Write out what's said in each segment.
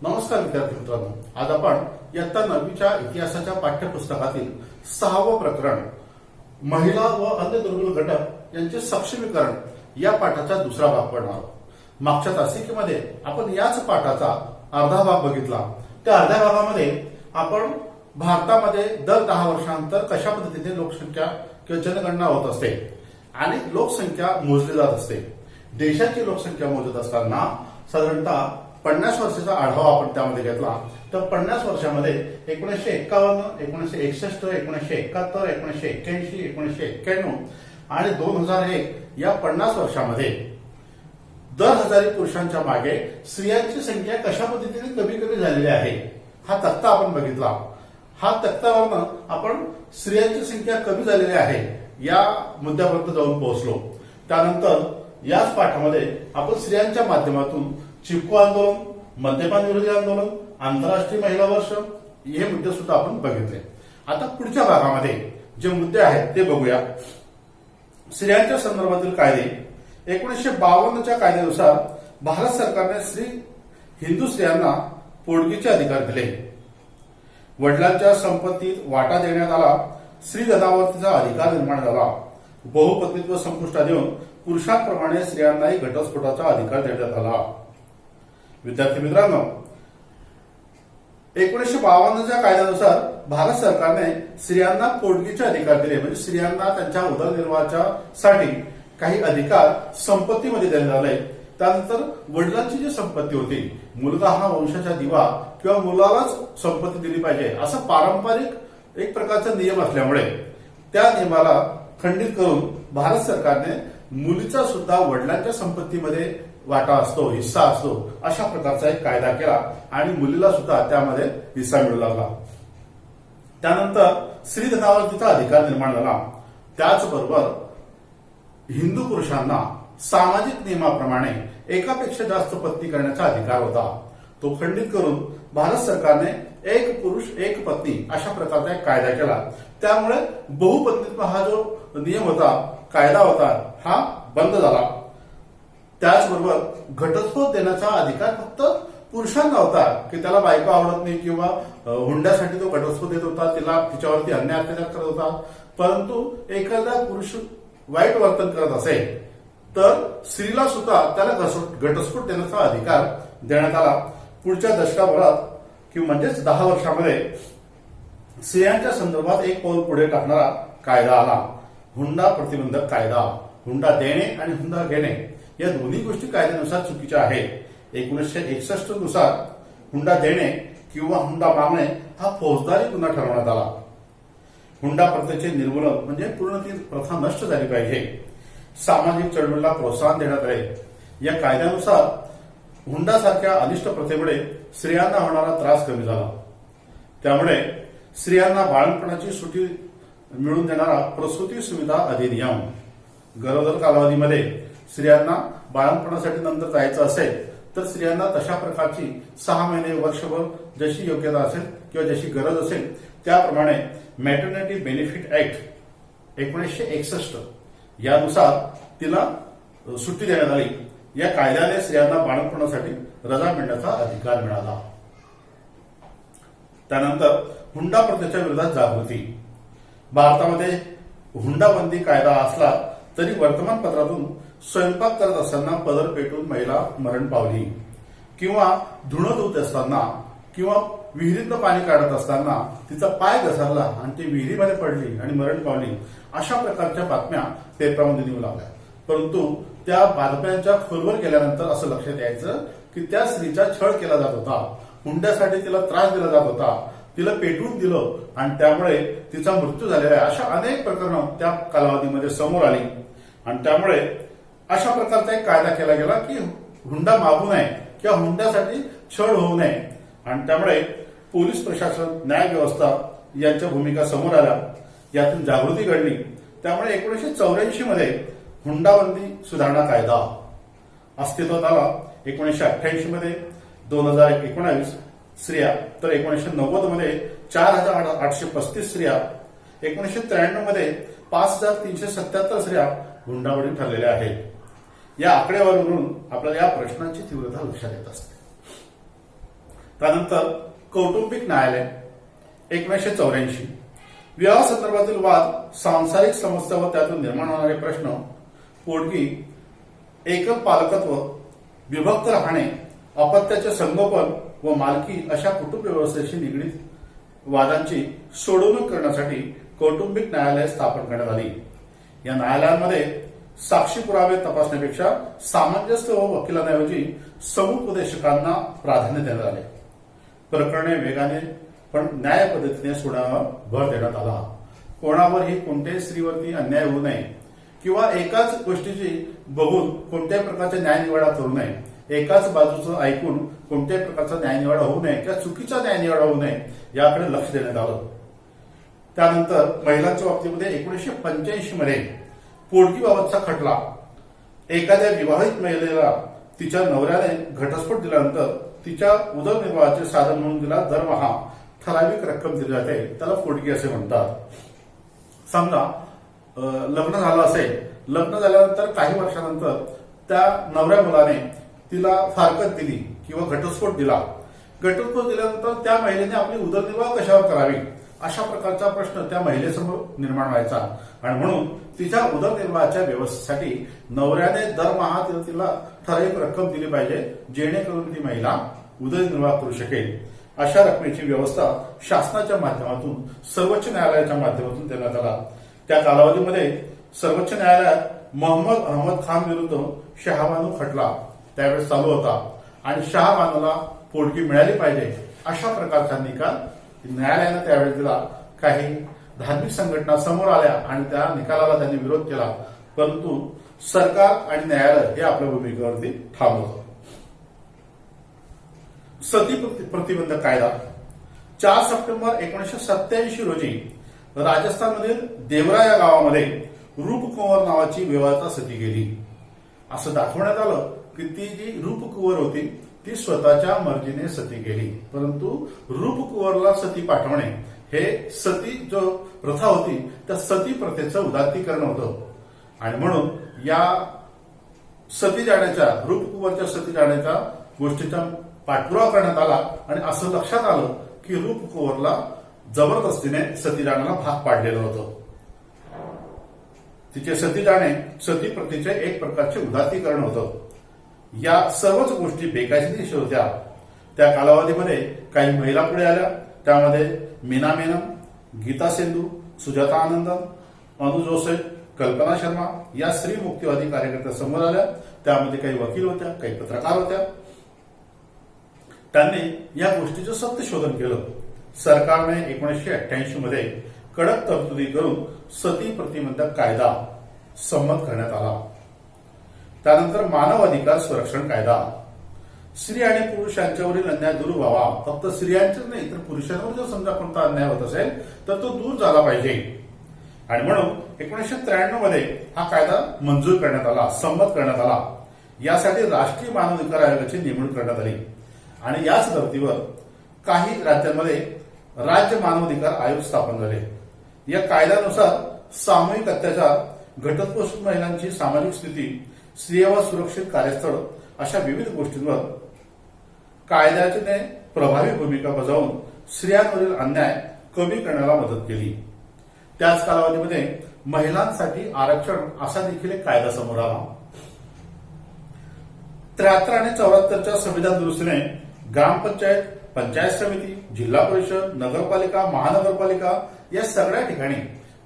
नमस्कार विद्यार्थी मित्रांनो, आज आपण इयत्ता 9वीच्या इतिहासाच्या पाठ्यपुस्तकातील 6वं प्रकरण महिला व अन्य दुर्बल घटक यांचे सक्षमीकरण या पाठाचा दुसरा भाग पडणार आहोत. मागच्या तासिकेमध्ये आपण याच पाठाचा अर्धा भाग बघितला. त्या अर्ध्या भागामध्ये आपण भारतामध्ये दर 10 वर्षांतर कशा पद्धतीने लोकसंख्या किंवा जनगणना होत असते आणि लोकसंख्या मोजली जात असते. देशाची लोकसंख्या मोजत असताना साधारणतः 50 वर्षाचा आढावा आपण त्यामध्ये घेतला. तर 50 वर्षामध्ये 1951, 1961, 1971, 1981, 1991 आणि 2001 या 50 वर्षामध्ये दर हजारी पुरुषांच्या मागे स्त्रियांची संख्या कशा पद्धतीने कमी कमी झालेली आहे हा तक्ता आपण बघितला. हा तक्त्यावरनं आपण स्त्रियांची संख्या कमी झालेली आहे या मुद्द्यापर्यंत जाऊन पोहोचलो. त्यानंतर याच पाठामध्ये आपण स्त्रियांच्या माध्यमातून चिपको आंदोलन, मद्यपान विरोधी आंदोलन, आंतरराष्ट्रीय महिला वर्ष हे मुद्दे सुद्धा आपण बघितले. आता पुढच्या भागामध्ये जे मुद्दे आहेत ते बघूया. स्त्रियांच्या संदर्भातील कायदे 1952च्या कायद्यानुसार भारत सरकारने हिंदू स्त्रियांना पोटगीचे अधिकार दिले. वडिलांच्या संपत्तीत वाटा देण्यात आला. स्त्री धनावरतीचा अधिकार निर्माण झाला. बहुपत्नीत्व संपुष्टात येऊन पुरुषांप्रमाणे स्त्रियांनाही घटस्फोटाचा अधिकार देण्यात आला. विद्यार्थी मित्रांनो, 1952च्या कायद्यानुसार भारत सरकारने स्त्रियांना पोटगीचे अधिकार दिले. म्हणजे स्त्रियांना त्यांच्या उदरनिर्वाहासाठी काही अधिकार संपत्तीमध्ये देण्यात आले. त्यानंतर वडिलांची जी संपत्ती होती, मुलगा हा वंशाचा दिवा किंवा मुलालाच संपत्ती दिली पाहिजे असा पारंपरिक एक प्रकारचा नियम असल्यामुळे त्या नियमाला खंडित करून भारत सरकारने मुलीचा सुद्धा वडिलांच्या संपत्तीमध्ये वाटा असतो, हिस्सा असतो अशा प्रकारचा एक कायदा केला आणि मुलीला सुद्धा त्यामध्ये हिस्सा मिळू लागला. त्यानंतर स्त्री धनावरतीचा अधिकार निर्माण झाला. त्याचबरोबर हिंदू पुरुषांना सामाजिक नियमाप्रमाणे एकापेक्षा जास्त पत्नी करण्याचा अधिकार होता. तो खंडित करून भारत सरकारने एक पुरुष एक पत्नी अशा प्रकारचा एक कायदा केला. त्यामुळे बहुपत्नीत्व हा जो नियम होता, कायदा होता, हा बंद झाला. त्याचबरोबर घटस्फोट देण्याचा अधिकार फक्त पुरुषांना होता की त्याला बायको आवडत नाही किंवा हुंड्यासाठी तो घटस्फोट देत होता, तिच्यावरती अन्याय अत्याचार करत होता. परंतु एखादा पुरुष वाईट वर्तन करत असेल तर स्त्रीला सुद्धा त्याला घटस्फोट देण्याचा अधिकार देण्यात आला. पुढच्या दशकाभरात किंवा म्हणजेच 10 वर्षामध्ये स्त्रियांच्या संदर्भात एक पाऊल पुढे टाकणारा कायदा आला, हुंडा प्रतिबंधक कायदा. हुंडा देणे आणि हुंडा घेणे या दोन्ही गोष्टी कायद्यानुसार चुकीच्या आहेत. 1961 नुसार हुंडा देणे किंवा हुंडा मागणे हा फौजदारी गुन्हा ठरवण्यात आला. हुंडा प्रथेचे निर्मूलन म्हणजे पूर्ण ती प्रथा नष्ट झाली पाहिजे. सामाजिक चळवळीला प्रोत्साहन देण्यात आले. या कायद्यानुसार हुंडासारख्या अनिष्ट प्रथेमुळे स्त्रियांना होणारा त्रास कमी झाला. त्यामुळे स्त्रियांना बाळंतपणाची सुट्टी मिळवून देणारा प्रसूती सुविधा अधिनियम, गरोदर कालावधीमध्ये स्त्रियांना बाळंतपणासाठी नंतर जायचं असेल तर स्त्रियांना तशा प्रकारची 6 महिने वर्षभर जशी योग्यता असेल किंवा जशी गरज असेल त्याप्रमाणे मॅटर्निटी बेनिफिट ऍक्ट 1961 यानुसार तिला सुट्टी देण्यात आली. या कायद्याने स्त्रियांना बाळंतपणासाठी रजा मिळण्याचा अधिकार मिळाला. त्यानंतर हुंडा प्रथेच्या विरोधात जागृती. भारतामध्ये हुंडाबंदी कायदा असला तरी वर्तमानपत्रातून स्वयंपाक करत असताना पदर पेटून महिला मरण पावली किंवा धुणं धुत असताना किंवा विहिरीतनं पाणी काढत असताना तिचा पाय घसरला आणि ती विहिरीमध्ये पडली आणि मरण पावली अशा प्रकारच्या बातम्या पेपरामध्ये येऊ लागल्या. परंतु त्या बातम्यांच्या खोलवर गेल्यानंतर असं लक्षात यायचं की त्या स्त्रीचा छळ केला जात होता, हुंड्यासाठी तिला त्रास दिला जात होता, तिला पेटवून दिलं आणि त्यामुळे तिचा मृत्यू झालेला आहे. अशा अनेक प्रकरणं त्या कालावधीमध्ये समोर आली आणि त्यामुळे अशा प्रकारचा एक कायदा केला गेला की हुंडा मागू नये किंवा हुंड्यासाठी छळ होऊ नये. आणि त्यामुळे पोलीस प्रशासन, न्याय व्यवस्था यांच्या भूमिका समोर आल्या. यातून जागृती घडली. त्यामुळे 1984 मध्ये हुंडाबंदी सुधारणा कायदा अस्तित्वात आला. 1988 मध्ये 2019 स्त्रिया, तर 1990 मध्ये 4835 स्त्रिया, 1993 मध्ये 5377 स्त्रिया हुंडाबळी ठरलेल्या आहेत. या आकडेवारीवरून आपल्याला या प्रश्नाची तीव्रता लक्षात येत असते. त्यानंतर कौटुंबिक न्यायालय 1984, विवाह संदर्भातील वाद, सांसारिक समस्या व त्यातून निर्माण होणारे प्रश्न, पोटगी, एकल पालकत्व, विभक्त राहणे, अपत्याचे संगोपन व मालकी अशा कुटुंब व्यवस्थेशी निगडीत वादांची सोडवणूक करण्यासाठी कौटुंबिक न्यायालय स्थापन करण्यात आली. या न्यायालयांमध्ये साक्षी पुरावे तपासण्यापेक्षा सामंजस्य व वकिलांऐवजी समुपदेशकांना प्राधान्य देण्यात आले. प्रकरणे वेगाने पण न्याय पद्धतीने सोडवण्यावर भर देण्यात आला. कोणावरही कोणत्याही स्त्रीवरती अन्याय होऊ नये किंवा एकाच गोष्टीची बघून कोणत्याही प्रकारचा न्यायनिवाडा करू नये, एकाच बाजूचं ऐकून कोणत्याही प्रकारचा न्यायनिवाडा होऊ नये किंवा चुकीचा न्यायनिवाडा होऊ नये याकडे लक्ष देण्यात आलं. त्यानंतर महिलांच्या बाबतीमध्ये 1985 मध्ये पोटगीबाबतचा खटला, एखाद्या विवाहित महिलेला तिच्या नवऱ्याने घटस्फोट दिल्यानंतर तिच्या उदरनिर्वाहाचे साधन म्हणून तिला दरमहा ठराविक रक्कम दिली जाते, त्याला पोटगी असे म्हणतात. समजा लग्न झालं असेल, लग्न झाल्यानंतर काही वर्षानंतर त्या नवऱ्या मुलाने तिला फारकत दिली किंवा घटस्फोट दिला. घटस्फोट दिल्यानंतर त्या महिलेने आपली उदरनिर्वाह कशावर करावी अशा प्रकारचा प्रश्न त्या महिलेसमोर निर्माण व्हायचा आणि म्हणून तिच्या उदरनिर्वाहाच्या व्यवस्थेसाठी नवऱ्याने दरमहा तिला ठराविक रक्कम दिली पाहिजे, जेणेकरून ती महिला उदरनिर्वाह करू शकेल. अशा रकमेची व्यवस्था शासनाच्या माध्यमातून, सर्वोच्च न्यायालयाच्या माध्यमातून देण्यात आला. त्या कालावधीमध्ये सर्वोच्च न्यायालयात मोहम्मद अहमद खान विरुद्ध शहाबानू खटला त्यावेळेस चालू होता आणि शहाबानूला पोटगी मिळाली पाहिजे अशा प्रकारचा निकाल न्यायालयानं त्यावेळेस दिला. काही धार्मिक संघटना समोर आल्या आणि त्या निकालाला त्यांनी विरोध केला, परंतु सरकार आणि न्यायालय हे आपल्या भूमिकेवरती ठाम होतं. सती प्रतिबंधक कायदा 4 सप्टेंबर 1987 रोजी राजस्थानमधील देवरा या गावामध्ये रूपकुंवर नावाची विवाहिता सती गेली. असं दाखवण्यात आलं की ती जी रूपकुंवर होती ती स्वतःच्या मर्जीने सती गेली, परंतु रूपकुंवरला सती पाठवणे हे सती जो प्रथा होती त्या सती प्रथेचं उदात्तीकरण होतं आणि म्हणून या सती जाण्याच्या, रूपकुंवरच्या सती जाण्याच्या गोष्टीचा पाठपुरावा करण्यात आला आणि असं लक्षात आलं की रूपकुंवरला जबरदस्तीने सती जाण्याला भाग पाडलेलं होतं. तिचे सती जाणे सती प्रथेचे एक प्रकारचे उदात्तीकरण होतं. या सर्वच गोष्टी बेकायदेशीर होत्या. त्या कालावधीमध्ये काही महिला पुढे आल्या, त्यामध्ये मीना मेनन, गीता सिंधू, सुजाता आनंदन, अनु जोसेफ, कल्पना शर्मा या स्त्री मुक्तीवादी कार्यकर्त्या समोर आल्या. त्यामध्ये काही वकील होत्या, काही पत्रकार होत्या. त्यांनी या गोष्टीचं सत्य शोधन केलं. सरकारने 1988 मध्ये कडक तरतुदी करून सती प्रतिबंधक कायदा संमत करण्यात आला. त्यानंतर मानव अधिकार संरक्षण कायदा, स्त्री आणि पुरुष यांच्यावरील अन्याय दूर व्हावा. फक्त स्त्रियांचेच नाही तर पुरुषांवर जर समजा कोणता अन्याय होत असेल तर तो दूर झाला पाहिजे आणि म्हणून 1993 मध्ये हा कायदा मंजूर करण्यात आला, संमत करण्यात आला. यासाठी राष्ट्रीय मानवाधिकार आयोगाची नेमणूक करण्यात आली आणि याच धर्तीवर काही राज्यांमध्ये राज्य मानवाधिकार आयोग स्थापन झाले. या कायद्यानुसार सामूहिक अत्याचार, घटस्फोट, महिलांची सामाजिक स्थिती, स्त्रियांवर सुरक्षित कार्यस्थळ अशा विविध गोष्टींवर कायद्याने प्रभावी भूमिका बजावून स्त्रियांवरील अन्याय कमी करण्याला मदत केली. त्याच कालावधीमध्ये महिलांसाठी आरक्षण असा देखील एक कायदा समोर आला. 73 आणि 74च्या संविधान दुरुस्तीने ग्रामपंचायत, पंचायत समिती, जिल्हा परिषद, नगरपालिका, महानगरपालिका या सगळ्या ठिकाणी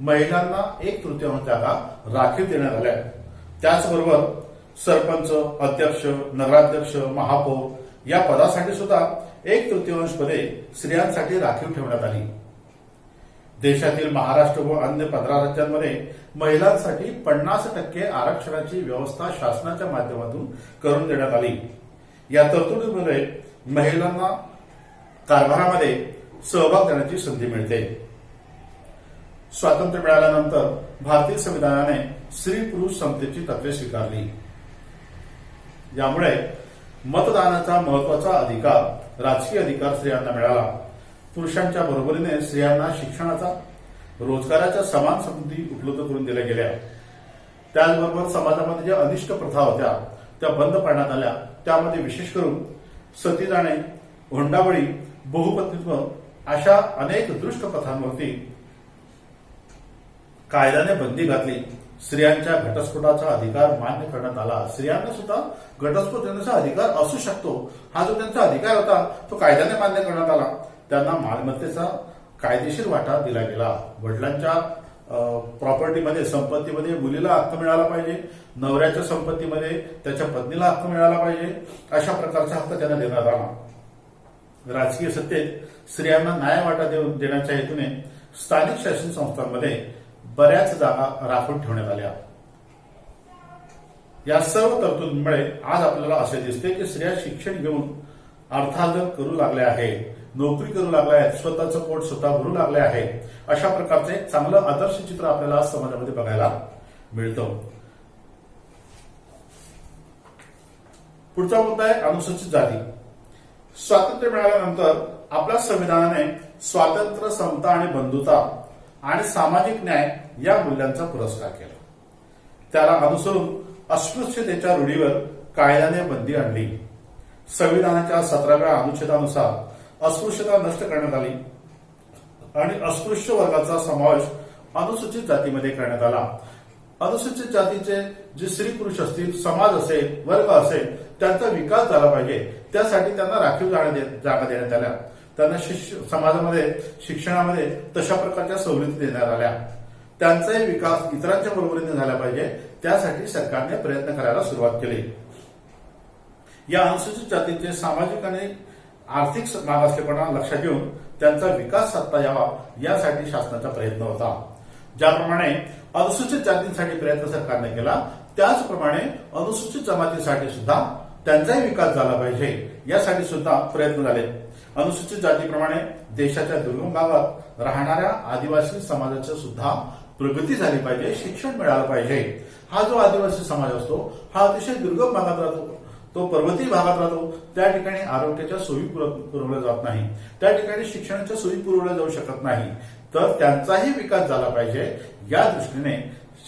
महिलांना 1/3 जागा राखीव देण्यात आल्या. त्याचबरोबर सरपंच, अध्यक्ष, नगराध्यक्ष, महापौर या पदासाठी सुद्धा 1/3 पदे स्त्रियांसाठी राखीव ठेवण्यात आली. देशातील महाराष्ट्र व अन्य 15 राज्यांमध्ये महिलांसाठी 50% आरक्षणाची व्यवस्था शासनाच्या माध्यमातून करून देण्यात आली. या तरतुदीमुळे महिलांना कारभारामध्ये सहभाग देण्याची संधी मिळते. स्वातंत्र्य मिळाल्यानंतर भारतीय संविधानाने स्त्री पुरुष समतेची तत्वे स्वीकारली. यामुळे मतदानाचा महत्वाचा अधिकार, राजकीय अधिकार स्त्रियांना मिळाला. पुरुषांच्या बरोबरीने स्त्रियांना शिक्षणाचा, रोजगाराच्या समान संधी उपलब्ध करून दिल्या गेल्या. त्याचबरोबर समाजामध्ये ज्या अनिष्ट प्रथा होत्या त्या बंद पाडण्यात आल्या. त्यामध्ये विशेष करून सती जाणे, हुंडाबळी, बहुपत्नीत्व अशा अनेक दुष्ट प्रथांवरती कायद्याने बंदी घातली. स्त्रियांच्या घटस्फोटाचा अधिकार मान्य करण्यात आला. स्त्रियांना सुद्धा घटस्फोट देण्याचा अधिकार असू शकतो. हा जो त्यांचा अधिकार होता तो कायद्याने मान्य करण्यात आला. त्यांना मालमत्तेचा कायदेशीर वाटा दिला गेला. वडिलांच्या प्रॉपर्टीमध्ये, संपत्तीमध्ये मुलीला हक्क मिळाला पाहिजे. नवऱ्याच्या संपत्तीमध्ये त्याच्या पत्नीला हक्क मिळाला पाहिजे. अशा प्रकारचा हक्क त्यांना देण्यात आला. राजकीय सत्तेत स्त्रियांना न्याय वाटा देण्याच्या हेतूने स्थानिक शासन संस्थांमध्ये बऱ्याच जागा राखून ठेवण्यात आल्या. या सर्व तरतुदीमुळे आज आपल्याला असे दिसते की स्त्रिया शिक्षण घेऊन अर्थार्जन करू लागल्या आहेत, नोकरी करू लागल्या आहेत, स्वतःचं पोट स्वतः भरू लागले आहे. अशा प्रकारचे एक चांगलं आदर्श चित्र आपल्याला आज समाजामध्ये बघायला मिळतं. पुढचा मुद्दा आहे अनुसूचित जाती. स्वातंत्र्य मिळाल्यानंतर आपल्या संविधानाने स्वातंत्र्य, समता आणि बंधुता आणि सामाजिक न्याय या मूल्यांचा पुरस्कार केला. त्याला अनुसरून अस्पृश्यतेच्या रूढीवर कायद्याने बंदी आणली. संविधानाच्या 17व्या अनुच्छेदानुसार अस्पृश्यता नष्ट करण्यात आली आणि अस्पृश्य वर्गाचा समावेश अनुसूचित जातीमध्ये करण्यात आला. अनुसूचित जातीचे जे स्त्री पुरुष असतील, समाज असेल, वर्ग असेल, त्यांचा विकास झाला पाहिजे. त्यासाठी त्यांना राखीव जागा देण्यात आल्या. त्यांना समाजामध्ये, शिक्षणामध्ये तशा प्रकारच्या सवलती देण्यात आल्या. त्यांचाही विकास इतरांच्या बरोबरीने झाला पाहिजे, त्यासाठी सरकारने प्रयत्न करायला सुरुवात केली. या अनुसूचित जातीचे सामाजिक आणि आर्थिक मागासलेपणा लक्षात घेऊन त्यांचा विकास साधता यावा यासाठी शासनाचा प्रयत्न होता. ज्याप्रमाणे अनुसूचित जातींसाठी प्रयत्न सरकारने केला, त्याचप्रमाणे अनुसूचित जमातीसाठी सुद्धा त्यांचाही विकास झाला पाहिजे यासाठी सुद्धा प्रयत्न झाले. अनुसूचित जातीप्रमाणे देशाच्या दुर्गम भागात राहणाऱ्या आदिवासी समाजाची सुद्धा प्रगती झाली पाहिजे, शिक्षण मिळालं पाहिजे. हा जो आदिवासी समाज असतो हा अतिशय दुर्गम भागात राहतो, तो पर्वती भागात राहतो. त्या ठिकाणी आरोग्याच्या सोयी पुरवल्या जात नाही, त्या ठिकाणी शिक्षणाच्या सोयी पुरवल्या जाऊ शकत नाही. तर त्यांचाही विकास झाला पाहिजे या दृष्टीने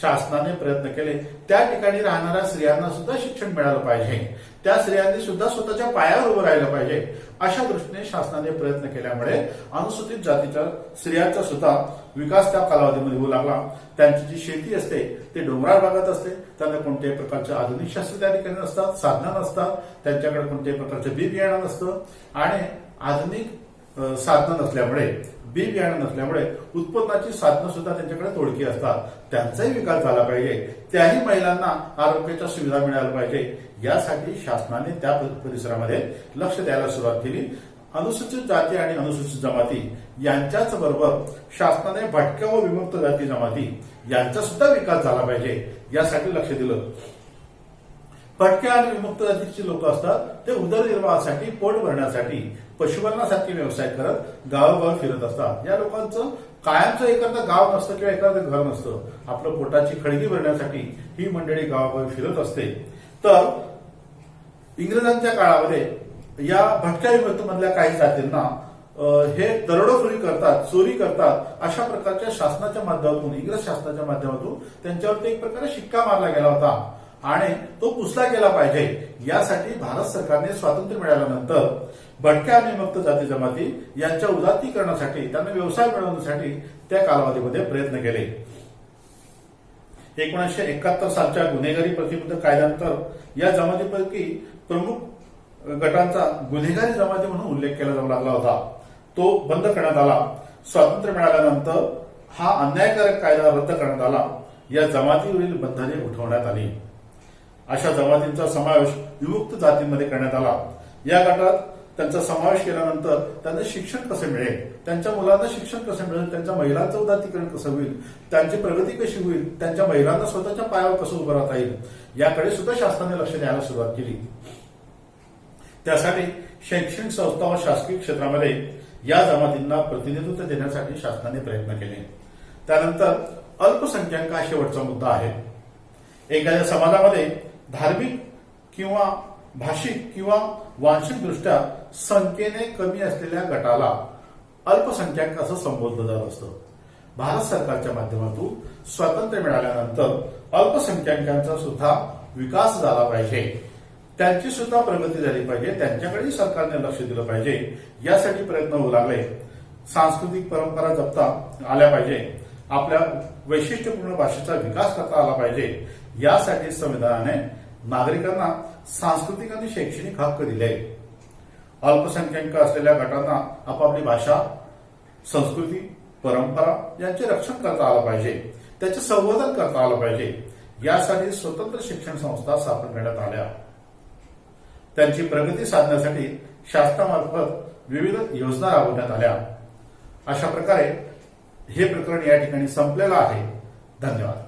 शासनाने प्रयत्न केले. त्या ठिकाणी राहणाऱ्या स्त्रियांना सुद्धा शिक्षण मिळालं पाहिजे, त्या स्त्रियांनी सुद्धा स्वतःच्या पायावर उभं राहिलं पाहिजे. अशा दृष्टीने शासनाने प्रयत्न केल्यामुळे अनुसूचित जातीच्या स्त्रियांचा सुद्धा विकास त्या कालावधीमध्ये होऊ लागला. त्यांची जी शेती असते ते डोंगराळ भागात असते. त्यांना कोणत्याही प्रकारचे आधुनिक शास्त्र त्या ठिकाणी नसतात, साधनं नसतात, त्यांच्याकडे कोणत्याही प्रकारचं बी बियाणं नसतं आणि आधुनिक साधनं नसल्यामुळे, बी बियाणं नसल्यामुळे उत्पन्नाची साधनं सुद्धा त्यांच्याकडे तोडकी असतात. त्यांचाही विकास झाला पाहिजे, त्याही महिलांना आरोग्याच्या सुविधा मिळाल्या पाहिजे यासाठी शासनाने त्या परिसरामध्ये लक्ष द्यायला सुरुवात केली. अनुसूचित जाती आणि अनुसूचित जमाती यांच्याच बरोबर शासनाने भटक्या व विमुक्त जाती जमाती यांचा सुद्धा विकास झाला पाहिजे यासाठी लक्ष दिलं. भटक्या आणि विमुक्त जातीची लोक असतात ते उदरनिर्वाहासाठी, पोट भरण्यासाठी पशुपालनासारखे व्यवसाय करत गावोगाव फिरत असतात. या लोकांचं कायमचं एखादं गाव नसतं किंवा एखादं घर नसतं. आपलं पोटाची खळगी भरण्यासाठी ही मंडळी गावोगावी फिरत असते. तर इंग्रजांच्या काळामध्ये या भटक्या विमुक्त मधल्या काही जातींना हे दरोडेखोरी करतात, चोरी करतात, अशा प्रकारच्या शासनाच्या माध्यमातून, इंग्रज शासनाच्या माध्यमातून त्यांच्यावरती एक प्रकारे शिक्का मारला गेला होता आणि तो पुसला गेला पाहिजे. यासाठी भारत सरकारने स्वातंत्र्य मिळाल्यानंतर भटक्या आणि विमुक्त जाती जमाती यांच्या उदात्तीकरणासाठी, त्यांना व्यवसाय मिळवण्यासाठी त्या कालावधीमध्ये प्रयत्न केले. 1971 सालच्या गुन्हेगारी प्रतिबंधक कायद्यानंतर या जमातीपैकी प्रमुख गटांचा गुन्हेगारी जमाती म्हणून उल्लेख केला जाऊ लागला होता. तो बंद करण्यात आला. स्वातंत्र्य मिळाल्यानंतर हा अन्यायकारक कायदा रद्द करण्यात आला. या जमातीवरील बंधने उठवण्यात आली. अशा जमातींचा समावेश विमुक्त जातींमध्ये करण्यात आला. या गटात त्यांचा समावेश केल्यानंतर त्यांना शिक्षण कसं मिळेल, त्यांच्या मुलांना शिक्षण कसं मिळेल, त्यांच्या महिलांचं उदात्तीकरण कसं होईल, त्यांची प्रगती कशी होईल, त्यांच्या महिलांना स्वतःच्या पायावर कसं उभं राहता येईल याकडे सुद्धा शासनाने लक्ष द्यायला सुरुवात केली. त्यासाठी शैक्षणिक संस्था व शासकीय क्षेत्रामध्ये या जमातींना प्रतिनिधित्व देण्यासाठी शासनाने प्रयत्न केले. त्यानंतर अल्पसंख्याक हा शेवटचा मुद्दा आहे. एखाद्या समाजामध्ये धार्मिक किंवा भाषिक किंवा वांशिकदृष्ट्या संख्येने कमी असलेल्या गटाला अल्पसंख्याक असं संबोधलं जात असतं. भारत सरकारच्या माध्यमातून स्वातंत्र्य मिळाल्यानंतर अल्पसंख्याकांचा सुद्धा विकास झाला पाहिजे. त्यांची सुद्धा प्रगती झाली पाहिजे, त्यांच्याकडेही सरकारने लक्ष दिलं पाहिजे, यासाठी प्रयत्न होऊ लागले. सांस्कृतिक परंपरा जपता आल्या पाहिजे, आपल्या वैशिष्ट्यपूर्ण भाषेचा विकास करता आला पाहिजे, यासाठी संविधानाने नागरिकांना सांस्कृतिक आणि शैक्षणिक हक्क दिले. अल्पसंख्याक असलेल्या गटांना आपापली भाषा, संस्कृती, परंपरा यांचे रक्षण करता आलं पाहिजे, त्याचे संवर्धन करता आलं पाहिजे, यासाठी स्वतंत्र शिक्षण संस्था स्थापन करण्यात आल्या. त्यांची प्रगती साधण्यासाठी शासनामार्फत विविध योजना राबवण्यात आल्या. अशा प्रकारे हे प्रकरण या ठिकाणी संपलेलं आहे. धन्यवाद.